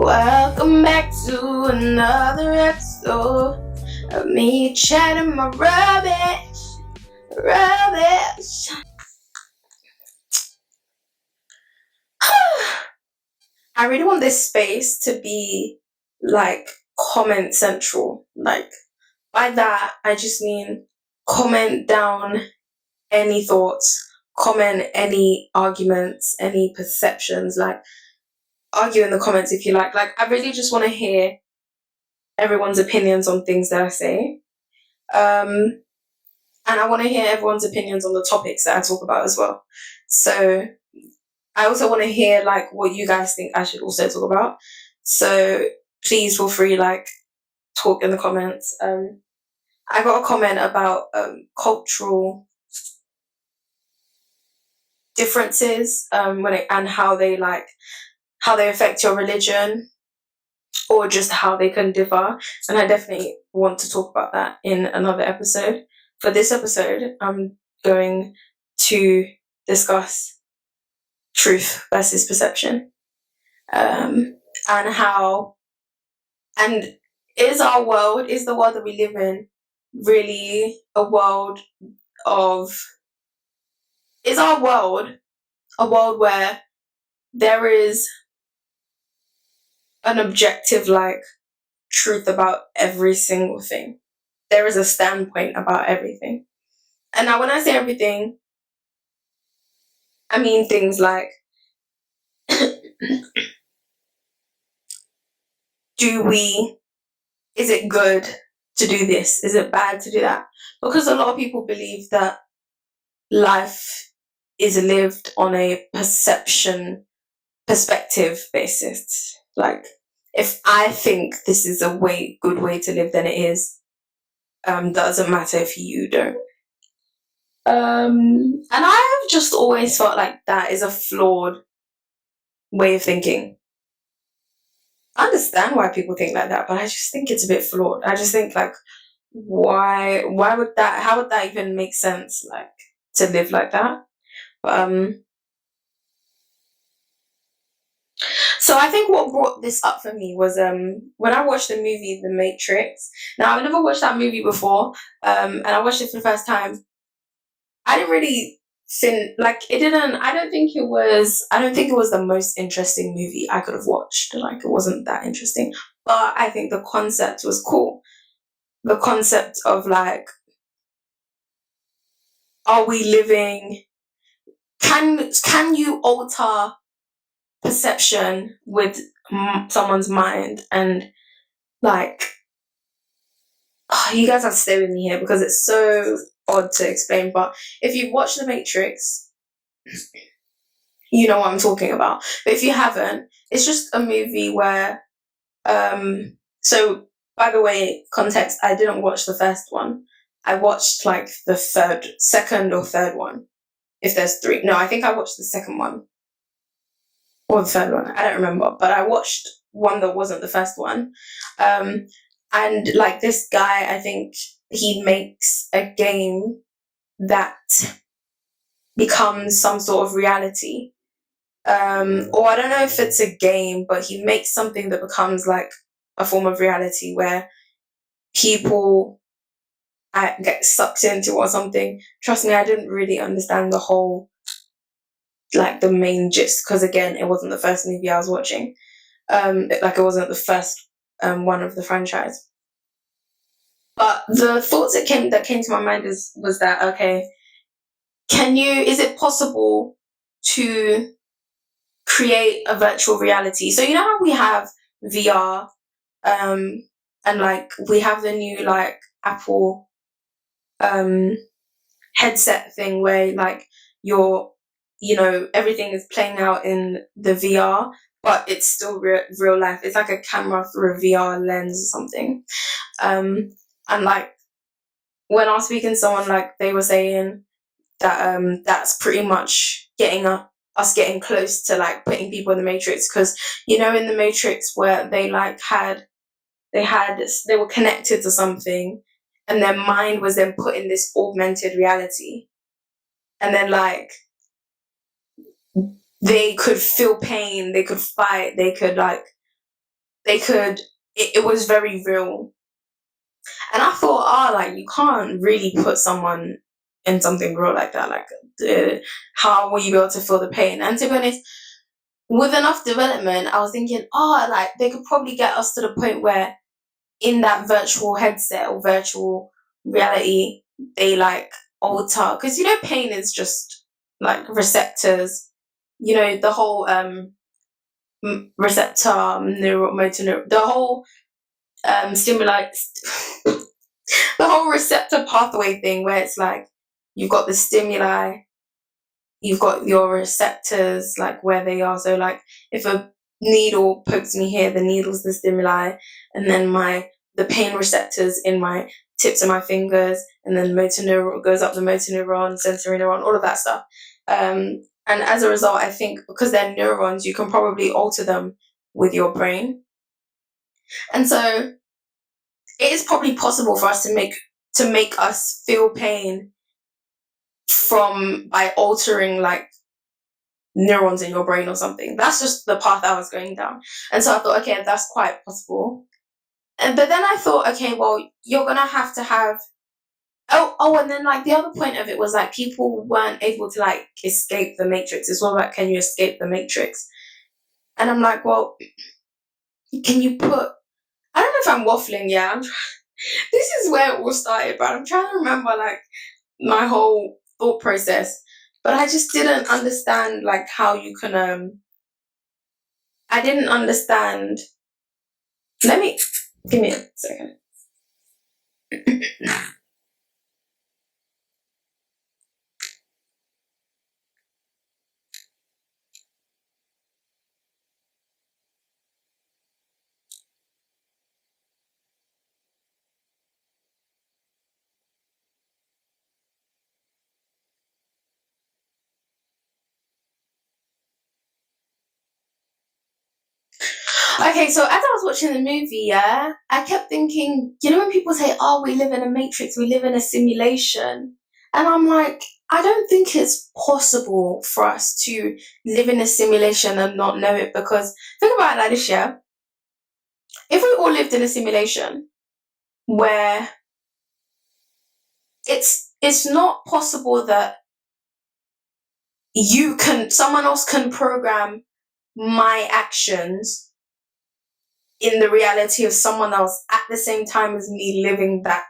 Welcome back to another episode of me chatting my rubbish. I really want this space to be like comment central. Like, by that, I just mean comment down any thoughts, comment any arguments, any perceptions, like argue in the comments if you like. Like, I really just want to hear everyone's opinions on things that I say. And I want to hear everyone's opinions on the topics that I talk about as well. So I also want to hear like what you guys think I should also talk about. So please feel free, like, talk in the comments. I got a comment about cultural differences and how they affect your religion, or just how they can differ. And I definitely want to talk about that in another episode. For this episode, I'm going to discuss truth versus perception. And is the world that we live in really a world where there is an objective, like, truth about every single thing? There is a standpoint about everything. And now when I say everything, I mean things like is it good to do this? Is it bad to do that? Because a lot of people believe that life is lived on a perceptive basis. Like, if I think this is a good way to live, then it is. Doesn't matter if you don't. And I have just always felt like that is a flawed way of thinking. I understand why people think like that, but I just think it's a bit flawed. I just think, like, how would that even make sense, like, to live like that? So I think what brought this up for me was when I watched the movie The Matrix. Now, I've never watched that movie before, and I watched it for the first time. I didn't really think, like, I don't think it was the most interesting movie I could have watched. Like, it wasn't that interesting, but I think the concept was cool. The concept of, like, are we living, can you alter perception with someone's mind? And, like, you guys have to stay with me here because it's so odd to explain, but if you've watched The Matrix, you know what I'm talking about. But if you haven't, it's just a movie where so, by the way, context, I didn't watch the first one. I watched, like, the second or third one. If there's three. No, I think I watched the second one. Or the third one. I don't remember. But I watched one that wasn't the first one. And, like, this guy, I think he makes a game that becomes some sort of reality. Or I don't know if it's a game, but he makes something that becomes, like, a form of reality where people get sucked into or something. Trust me, I didn't really understand the whole, like, the main gist, because, again, it wasn't the first movie I was watching. It wasn't the first one of the franchise. But the thoughts that came to my mind was that, okay, is it possible to create a virtual reality? So, you know how we have VR, and, like, we have the new, like, Apple headset thing where, like, everything is playing out in the VR, but it's still real life. It's like a camera through a VR lens or something. And, like, when I was speaking to someone, like, they were saying that that's pretty much us getting close to, like, putting people in the Matrix, because, in the Matrix where they were connected to something, and their mind was then put in this augmented reality, and then, like, they could feel pain, they could fight, they could, like, it was very real. And I thought, like, you can't really put someone in something real like that. Like, how will you be able to feel the pain? And to be honest, with enough development, I was thinking, like, they could probably get us to the point where in that virtual headset or virtual reality, they like alter, because pain is just like receptors, the whole receptor motor the whole stimuli the whole receptor pathway thing, where it's like you've got the stimuli, you've got your receptors, like where they are. So like if a needle pokes me here, the needle's the stimuli, and then the pain receptors in my tips of my fingers, and then motor neuron goes up the motor neuron, sensory neuron, all of that stuff. And as a result, I think because they're neurons, you can probably alter them with your brain. And so it is probably possible for us to make us feel pain by altering like neurons in your brain or something. That's just the path I was going down. And so I thought, okay, that's quite possible. But then I thought, okay, well, you're gonna have to have and then like the other point of it was like people weren't able to like escape the matrix. It's all about, can you escape the matrix? And I'm like, well, can you put, I don't know if I'm waffling, yeah. This is where it all started, but I'm trying to remember like my whole thought process. But I just didn't understand like how you can I didn't understand. Give me a second. Okay, so as I was watching the movie, yeah, I kept thinking, when people say, we live in a matrix, we live in a simulation. And I'm like, I don't think it's possible for us to live in a simulation and not know it, because think about it like this, yeah. If we all lived in a simulation where it's not possible that someone else can program my actions in the reality of someone else at the same time as me living that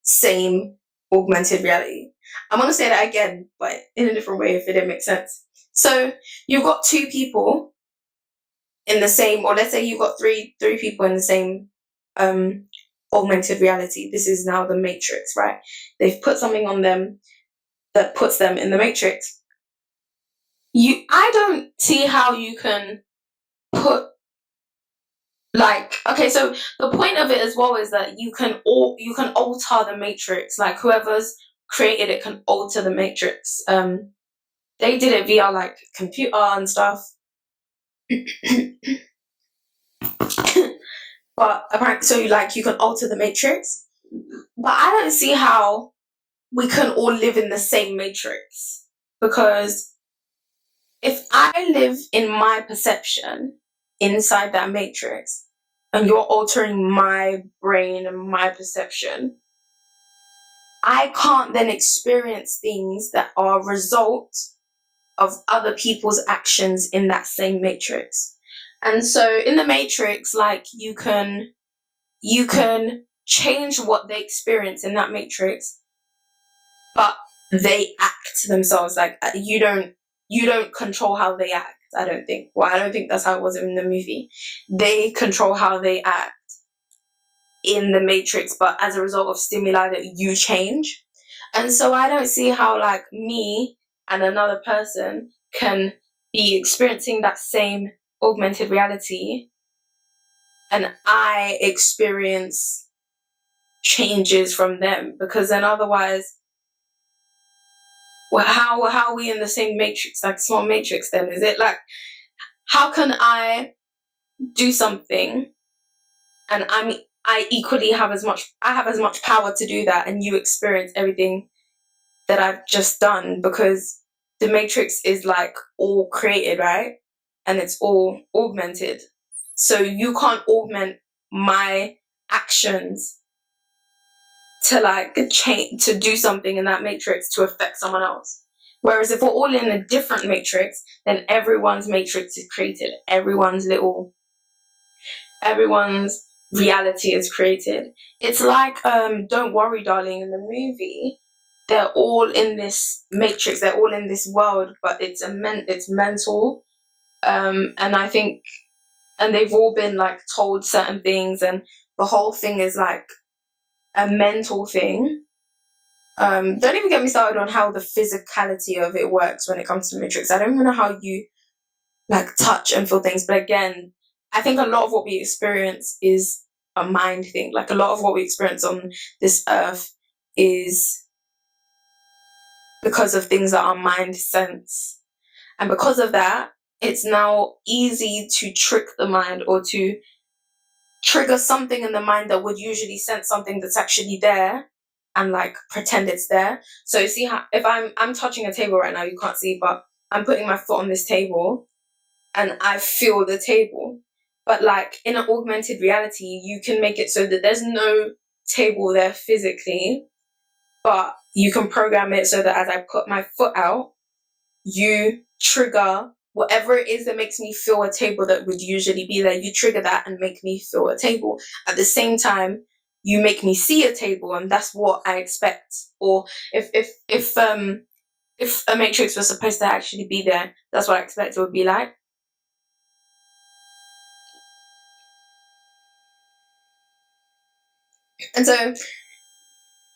same augmented reality. I'm going to say that again, but in a different way if it didn't make sense. So you've got two people in the same, or let's say you've got three people in the same augmented reality. This is now the matrix, right? They've put something on them that puts them in the matrix. I don't see how you can put okay, so the point of it as well is that you can alter the matrix. Like whoever's created it can alter the matrix. They did it via like computer and stuff. But apparently, so like you can alter the matrix. But I don't see how we can all live in the same matrix, because if I live in my perception inside that matrix, and you're altering my brain and my perception, I can't then experience things that are a result of other people's actions in that same matrix. And so in the matrix, like you can change what they experience in that matrix, but they act themselves. Like you don't control how they act. I don't think that's how it was in the movie. They control how they act in the matrix, but as a result of stimuli that you change. And so I don't see how like me and another person can be experiencing that same augmented reality and I experience changes from them, because then otherwise, well, how are we in the same matrix, like small matrix then? Is it like, how can I do something and I equally have as much power to do that, and you experience everything that I've just done, because the matrix is like all created, right? And it's all augmented. So you can't augment my actions to like change, to do something in that matrix to affect someone else. Whereas if we're all in a different matrix, then everyone's matrix is created. Everyone's reality is created. It's like Don't Worry Darling in the movie. They're all in this matrix, they're all in this world, but it's mental. And I think, and they've all been like told certain things, and the whole thing is like a mental thing. Don't even get me started on how the physicality of it works when it comes to matrix. I don't even know how you like touch and feel things, but again, I think a lot of what we experience is a mind thing. Like a lot of what we experience on this earth is because of things that our mind sense. And because of that, it's now easy to trick the mind or to trigger something in the mind that would usually sense something that's actually there and like pretend it's there. So see how if I'm touching a table right now, you can't see, but I'm putting my foot on this table and I feel the table. But like in an augmented reality, you can make it so that there's no table there physically, but you can program it so that as I put my foot out, you trigger whatever it is that makes me feel a table that would usually be there. You trigger that and make me feel a table. At the same time, you make me see a table, and that's what I expect. Or if a matrix was supposed to actually be there, that's what I expect it would be like. And so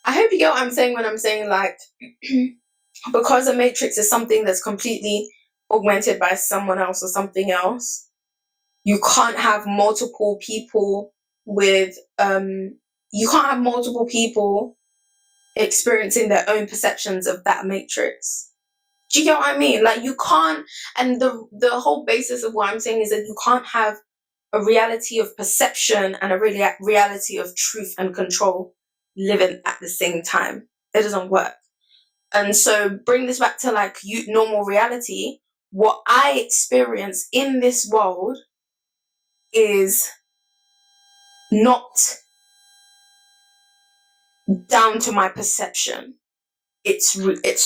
I hope you get what I'm saying when I'm saying like because a matrix is something that's completely augmented by someone else or something else, you can't have multiple people with you can't have multiple people experiencing their own perceptions of that matrix. Do you get what I mean? Like you can't, and the whole basis of what I'm saying is that you can't have a reality of perception and a reality of truth and control living at the same time. It doesn't work. And so bring this back to like normal reality. What I experience in this world is not down to my perception. It's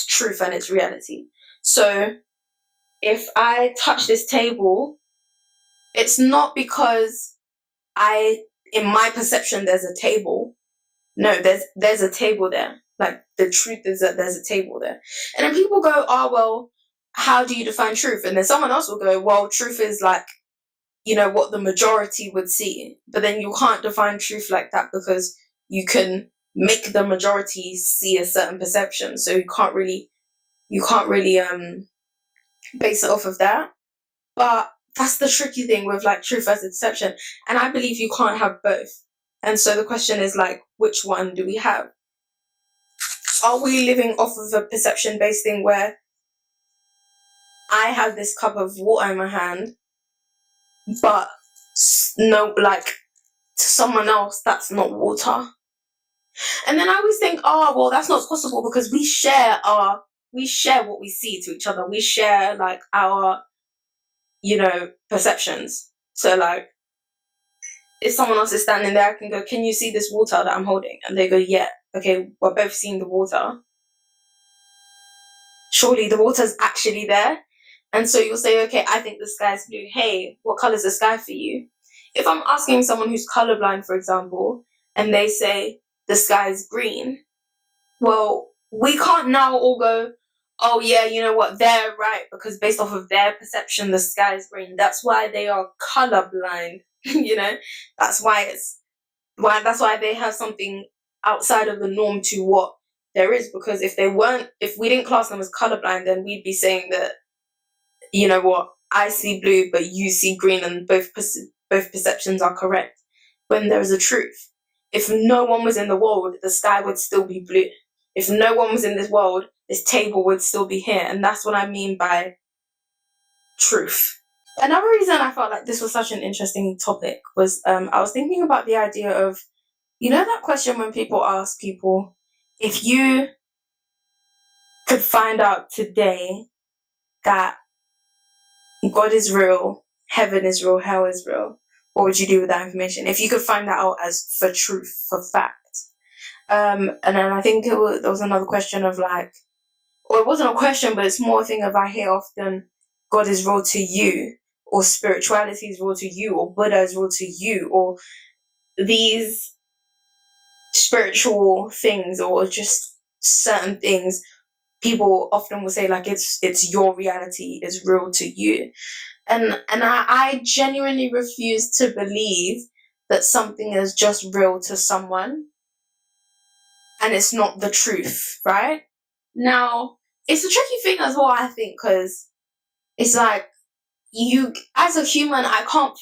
truth and it's reality. So if I touch this table, it's not because in my perception there's a table. No, there's a table there. Like the truth is that there's a table there. And then people go, oh well, how do you define truth? And then someone else will go, well, truth is like, what the majority would see. But then you can't define truth like that because you can make the majority see a certain perception. So you can't really base it off of that. But that's the tricky thing with like truth as a deception. And I believe you can't have both. And so the question is like, which one do we have? Are we living off of a perception based thing where I have this cup of water in my hand, but no, like to someone else, that's not water? And then I always think, oh, well, that's not possible because we share what we see to each other. We share like our, perceptions. So like, if someone else is standing there, I can go, can you see this water that I'm holding? And they go, yeah. Okay, we're both seeing the water. Surely the water's actually there. And so you'll say, okay, I think the sky's blue. Hey, what color is the sky for you? If I'm asking someone who's colorblind, for example, and they say the sky is green, well, we can't now all go, oh yeah, you know what, they're right, because based off of their perception, the sky is green. That's why they are colorblind. That's why they have something outside of the norm to what there is, because if we didn't class them as colorblind, then we'd be saying that, you know what, I see blue but you see green, and both perceptions are correct, when there is a truth. If no one was in the world, the sky would still be blue. If no one was in this world, this table would still be here. And that's what I mean by truth. Another reason I felt like this was such an interesting topic was I was thinking about the idea of, that question when people ask people, if you could find out today that God is real, heaven is real, hell is real, what would you do with that information if you could find that out as for truth, for fact? And then I think there was another question of like, or it wasn't a question, but it's more a thing of I hear often, God is real to you, or spirituality is real to you, or Buddha is real to you, or these spiritual things, or just certain things. People often will say like it's your reality is real to you, and I genuinely refuse to believe that something is just real to someone and it's not the truth, right? Now, it's a tricky thing as well, I think, because it's like you, as a human, I can't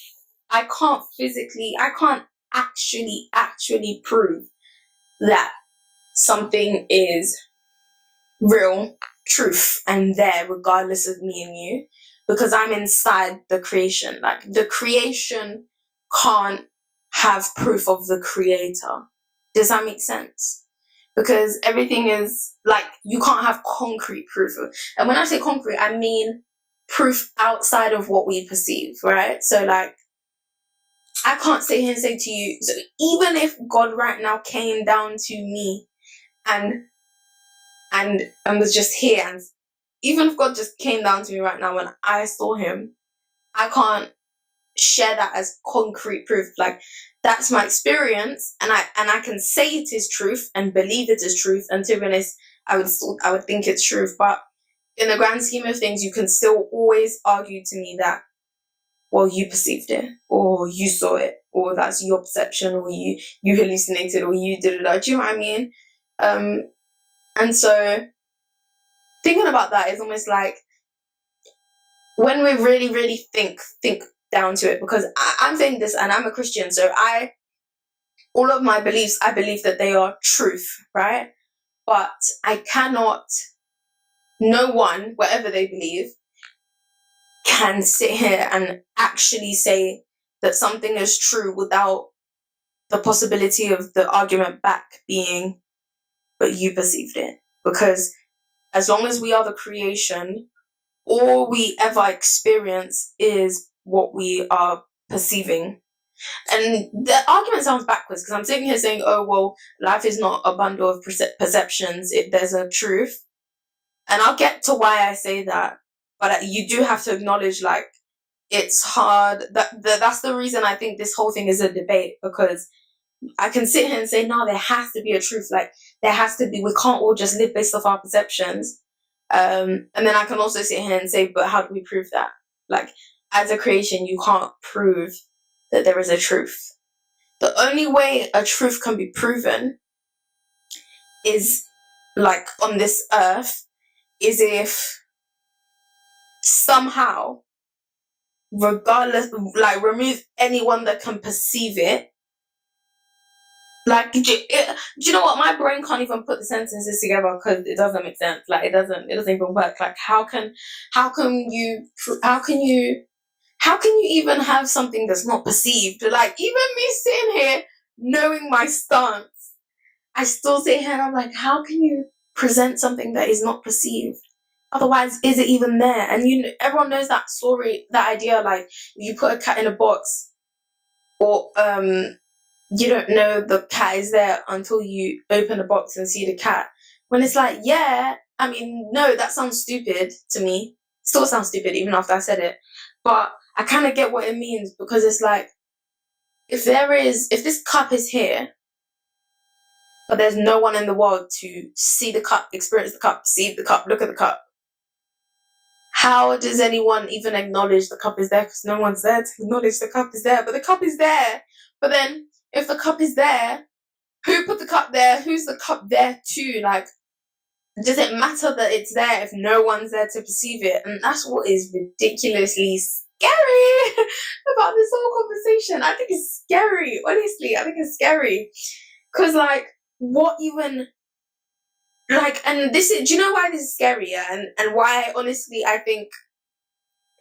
actually prove that something is real, truth, and there, regardless of me and you, because I'm inside the creation. Like, the creation can't have proof of the creator. Does that make sense? Because everything is like, you can't have concrete proof of, and when I say concrete, I mean proof outside of what we perceive, right? So like, I can't sit here and say to you, so even if God right now came down to me and was just here, and even if God just came down to me right now and I saw him, I can't share that as concrete proof. Like, that's my experience, and I can say it is truth and believe it is truth, and to be honest, I would think it's truth. But in the grand scheme of things, you can still always argue to me that, well, you perceived it, or you saw it, or that's your perception, or you hallucinated, or you did it. Do you know what I mean? And so thinking about that is almost like, when we really, really think down to it, because I'm saying this and I'm a Christian, so all of my beliefs, I believe that they are truth, right? But I cannot, no one, whatever they believe, can sit here and actually say that something is true without the possibility of the argument back being, but you perceived it. Because as long as we are the creation, all we ever experience is what we are perceiving. And the argument sounds backwards, because I'm sitting here saying, oh, well, life is not a bundle of perceptions. There's a truth. And I'll get to why I say that. But you do have to acknowledge, like, it's hard. That's the reason I think this whole thing is a debate, because I can sit here and say, no, there has to be a truth. Like, there has to be. We can't all just live based off our perceptions. And then I can also sit here and say, but how do we prove that? Like, as a creation, you can't prove that there is a truth. The only way a truth can be proven is, like, on this earth, is if somehow, regardless, like, remove anyone that can perceive it. Like, do you know what? My brain can't even put the sentences together, because it doesn't make sense. Like, it doesn't even work. Like, how can you even have something that's not perceived? Like, even me sitting here knowing my stance, I still sit here and I'm like, how can you present something that is not perceived? Otherwise, is it even there? And everyone knows that story, that idea, like, you put a cat in a box, or you don't know the cat is there until you open the box and see the cat. When it's like, yeah, I mean, no, that sounds stupid to me. Still sounds stupid even after I said it. But I kind of get what it means, because it's like, if this cup is here, but there's no one in the world to see the cup, experience the cup, see the cup, look at the cup, how does anyone even acknowledge the cup is there? Because no one's there to acknowledge the cup is there. But the cup is there. But then, if the cup is there, who put the cup there? Who's the cup there to? Like, does it matter that it's there if no one's there to perceive it? And that's what is ridiculously scary about this whole conversation. I think it's scary. Honestly, I think it's scary. Because, like, what even... Like, and this is... Do you know why this is scary? Yeah? And why, honestly, I think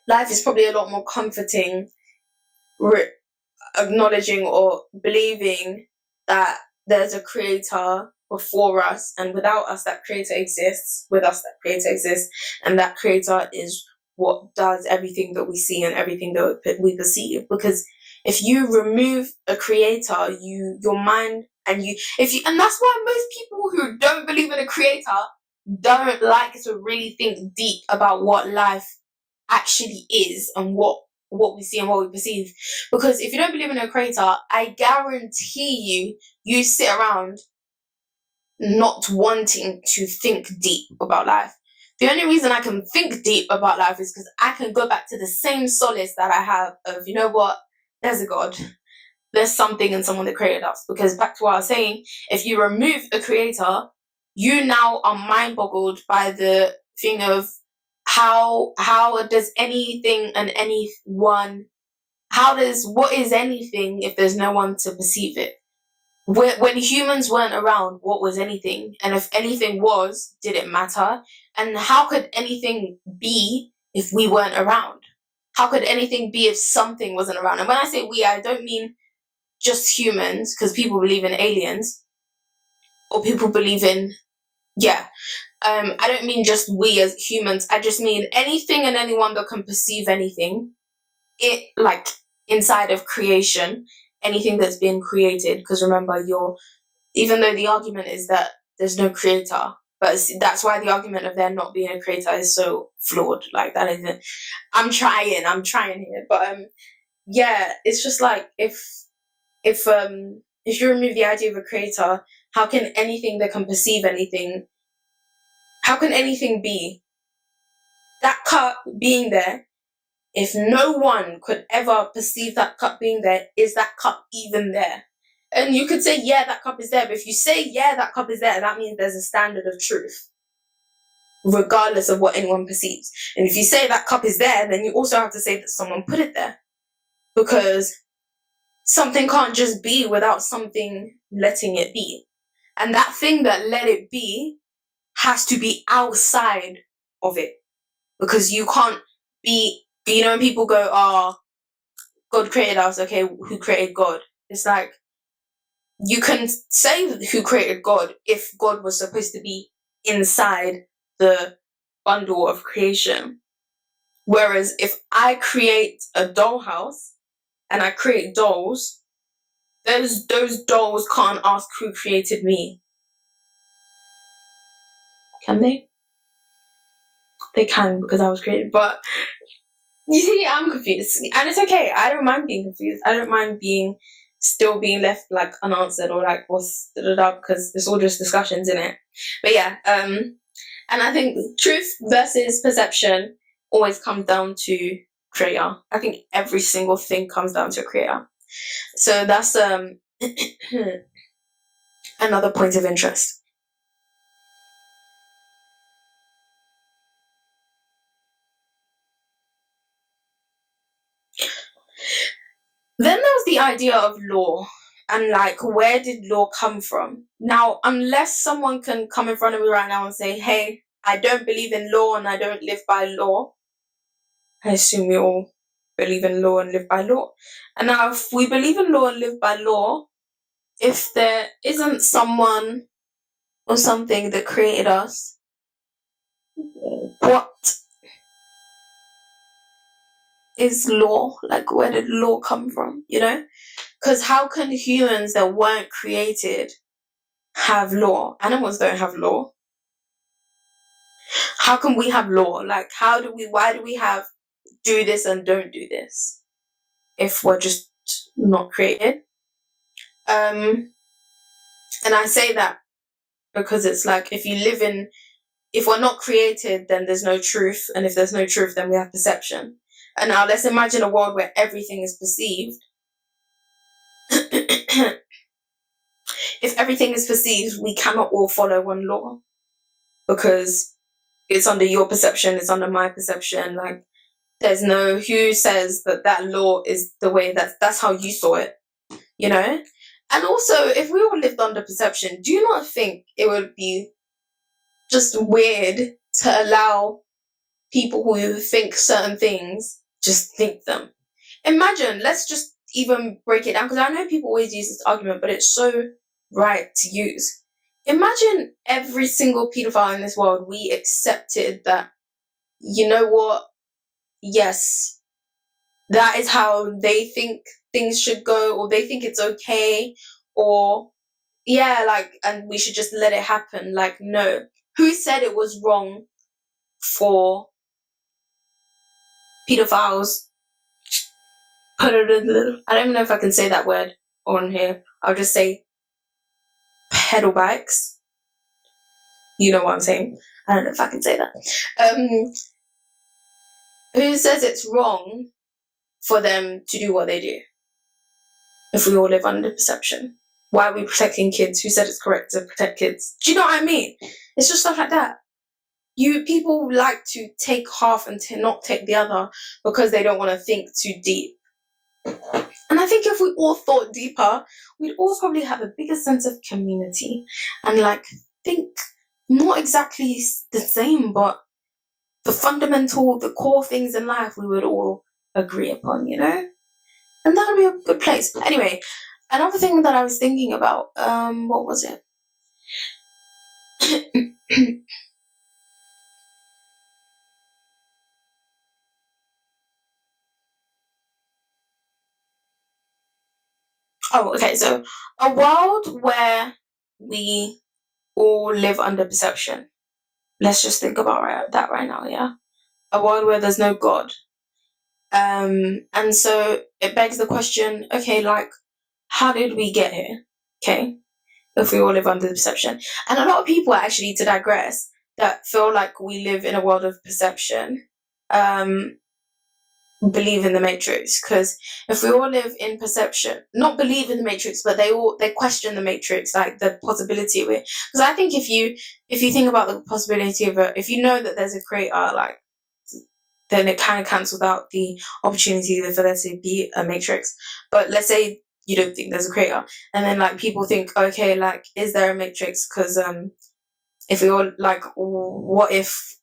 life is probably a lot more comforting, acknowledging or believing that there's a creator before us, and without us that creator exists, with us that creator exists, and that creator is what does everything that we see and everything that we perceive. Because If you remove a creator, your mind, and that's why most people who don't believe in a creator don't like to really think deep about what life actually is and what we see and what we perceive. Because if you don't believe in a creator, I guarantee you sit around not wanting to think deep about life. The only reason I can think deep about life is because I can go back to the same solace that I have of, you know what, there's a God. There's something in someone that created us. Because back to what I was saying, if you remove a creator, you now are mind boggled by the thing of how does anything and anyone, what is anything if there's no one to perceive it? When humans weren't around, what was anything? And if anything was, did it matter? And how could anything be if we weren't around? How could anything be if something wasn't around? And when I say we, I don't mean just humans, because people believe in aliens, or people believe in, I don't mean just we as humans. I just mean anything and anyone that can perceive anything, it like inside of creation, anything that's been created. Because remember, even though the argument is that there's no creator, but that's why the argument of there not being a creator is so flawed. Like that isn't. I'm trying here, but it's just like if you remove the idea of a creator, how can anything that can perceive anything? How can anything be? That cup being there, if no one could ever perceive that cup being there, is that cup even there? And you could say, yeah, that cup is there. But if you say, yeah, that cup is there, that means there's a standard of truth, regardless of what anyone perceives. And if you say that cup is there, then you also have to say that someone put it there. Because something can't just be without something letting it be. And that thing that let it be has to be outside of it. Because you can't be, when people go, God created us, okay, who created God? It's like, you can say who created God if God was supposed to be inside the bundle of creation. Whereas if I create a dollhouse and I create dolls, those dolls can't ask who created me. Can they? They can, because I was created. But you see, I'm confused. And it's okay. I don't mind being confused. I don't mind still being left like unanswered or like what's because it's all just discussions, in it. But and I think truth versus perception always comes down to creator. I think every single thing comes down to a creator. So that's another point of interest. Then there was the idea of law. And like, where did law come from? Now, unless someone can come in front of me right now and say, hey, I don't believe in law and I don't live by law. I assume we all believe in law and live by law. And now if we believe in law and live by law, if there isn't someone or something that created us, what is law? Like, where did law come from, Because how can humans that weren't created have law? Animals don't have law. How can we have law? Like, why do we have do this and don't do this if we're just not created? And I say that because it's like, if we're not created, then there's no truth. And if there's no truth, then we have perception. And now let's imagine a world where everything is perceived. If everything is perceived, we cannot all follow one law because it's under your perception, it's under my perception. Like, there's no who says that law is the way that's how you saw it, And also, if we all lived under perception, do you not think it would be just weird to allow people who think certain things just think them? Imagine, let's just even break it down, because I know people always use this argument, but it's so right to use. Imagine every single pedophile in this world, we accepted that, you know what, yes, that is how they think things should go, or they think it's okay, or yeah, like, and we should just let it happen. Like, no. Who said it was wrong for pedophiles? I don't even know if I can say that word on here. I'll just say pedal bikes. You know what I'm saying. I don't know if I can say that. Who says it's wrong for them to do what they do? If we all live under perception, why are we protecting kids? Who said it's correct to protect kids? Do you know what I mean? It's just stuff like that. People like to take half and to not take the other because they don't want to think too deep. And I think if we all thought deeper, we'd all probably have a bigger sense of community and like think not exactly the same, but the core things in life we would all agree upon, you know? And that would be a good place. Anyway, another thing that I was thinking about, what was it? Oh, okay, so a world where we all live under perception. Let's just think about that right now, yeah? A world where there's no God. And so it begs the question, okay, like, how did we get here? Okay, if we all live under the perception. And a lot of people, actually, to digress, that feel like we live in a world of perception, believe in the Matrix. Because if we all live in perception, not believe in the Matrix, but they question the Matrix, like the possibility of it. Because I think if you think about the possibility of it, if you know that there's a creator, like, then it kind of cancels out the opportunity for there to be a Matrix. But let's say you don't think there's a creator, and then like people think, okay, like, is there a Matrix? Because if we all like, what if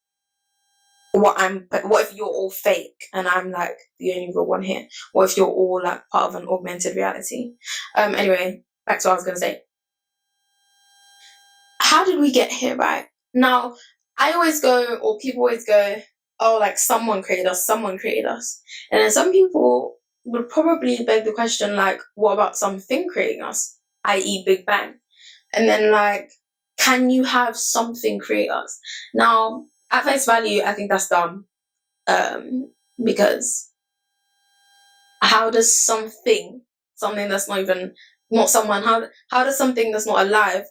you're all fake and I'm like the only real one here? What if you're all like part of an augmented reality? Anyway, back to what I was gonna say. How did we get here, right? Now, I always go, or people always go, oh, like, someone created us. And then some people would probably beg the question, like, what about something creating us, i.e. Big Bang? And then, like, can you have something create us? Now, at face value, I think that's dumb. Because how does something that's not someone, how does something that's not alive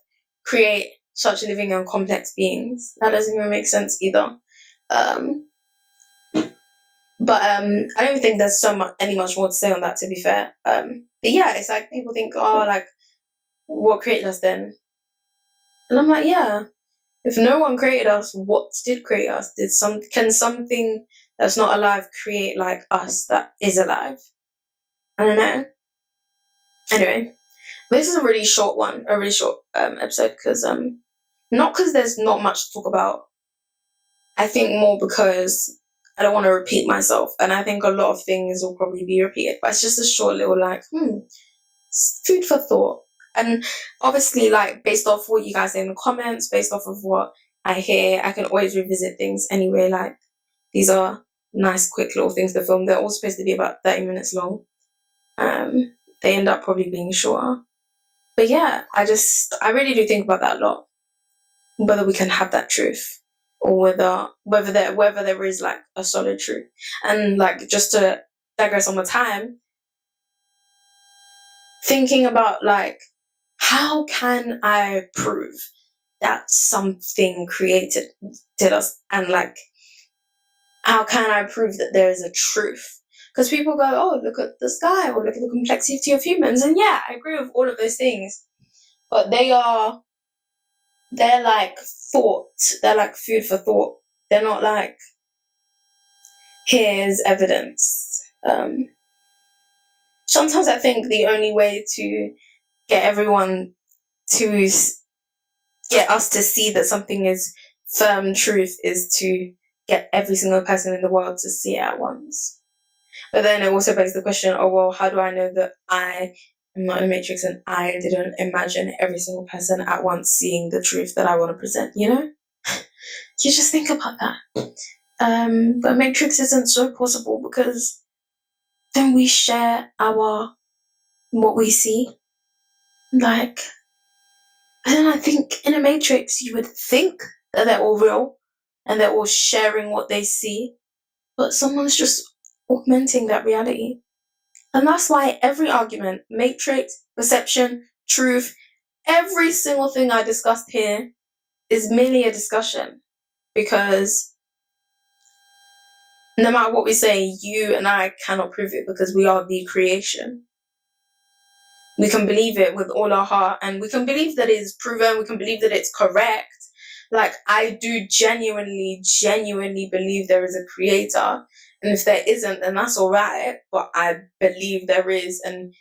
create such living and complex beings? That doesn't even make sense either. But I don't even think there's any much more to say on that, to be fair. But yeah, it's like people think, oh, like, what created us then? And I'm like, yeah, if no one created us, what did create us? Can something that's not alive create like us that is alive? I don't know. Anyway, this is a really short episode because not because there's not much to talk about. I think more because I don't want to repeat myself, and I think a lot of things will probably be repeated, but it's just a short little, like, food for thought. And obviously, like, based off what you guys say in the comments, based off of what I hear, I can always revisit things anyway. Like, these are nice, quick little things to film. They're all supposed to be about 30 minutes long. They end up probably being shorter. But yeah, I really do think about that a lot. Whether we can have that truth, or whether there is like a solid truth. And like, just to digress on the time, thinking about like, how can I prove that something created us, and like, how can I prove that there is a truth? Because people go, oh, look at the sky, or look at the complexity of humans, and yeah, I agree with all of those things, but they're like thought. They're like food for thought. They're not like, here's evidence. Sometimes I think the only way to get everyone to get us to see that something is firm truth is to get every single person in the world to see it at once. But then it also begs the question, oh, well, how do I know that I am not in a matrix and I didn't imagine every single person at once seeing the truth that I want to present, you know? You just think about that. But matrix isn't so possible because then we share our what we see. Like, and then I think in a Matrix, you would think that they're all real and they're all sharing what they see, but someone's just augmenting that reality. And that's why every argument, Matrix, perception, truth, every single thing I discussed here is merely a discussion. Because no matter what we say, you and I cannot prove it because we are the creation. We can believe it with all our heart, and we can believe that it is proven, we can believe that it's correct. Like, I do genuinely believe there is a creator. And if there isn't, then that's all right. But I believe there is, and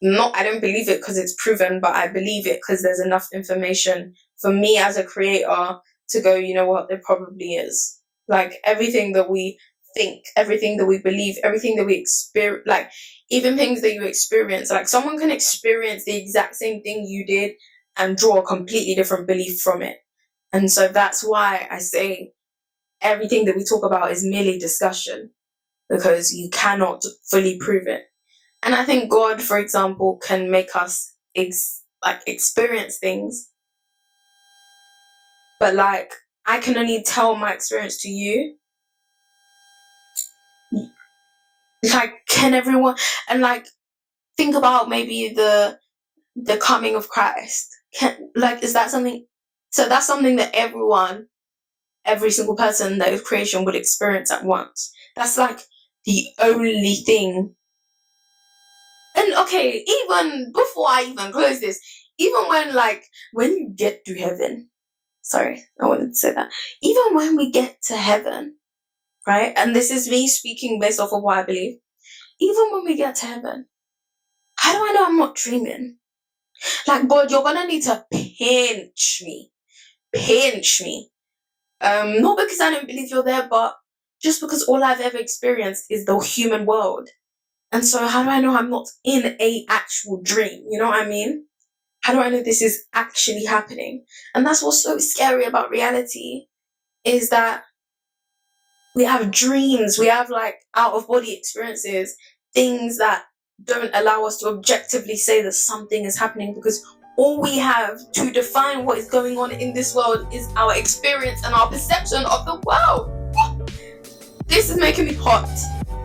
I don't believe it because it's proven, but I believe it because there's enough information for me as a creator to go, you know what, there probably is. Like, everything that we think, everything that we believe, everything that we experience, like, even things that you experience, like, someone can experience the exact same thing you did and draw a completely different belief from it. And so that's why I say everything that we talk about is merely discussion, because you cannot fully prove it. And I think God, for example, can make us experience things. But like, I can only tell my experience to you. Like, can everyone, and like, think about maybe the coming of Christ. Is that something? So that's something that every single person that is creation would experience at once. That's like the only thing. And okay, even before I even close this, even when you get to heaven, sorry, I wanted to say that. Even when we get to heaven, right? And this is me speaking based off of what I believe. Even when we get to heaven, how do I know I'm not dreaming? Like, God, you're gonna need to pinch me. Not because I don't believe you're there, but just because all I've ever experienced is the human world. And so how do I know I'm not in a actual dream? You know what I mean? How do I know this is actually happening? And that's what's so scary about reality, is that we have dreams, we have like out of body experiences, things that don't allow us to objectively say that something is happening, because all we have to define what is going on in this world is our experience and our perception of the world. This is making me hot.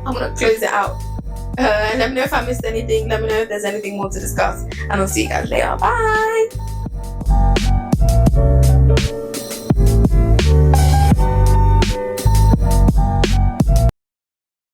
I'm gonna close it out. Let me know if I missed anything. Let me know if there's anything more to discuss. And I'll see you guys later. Bye!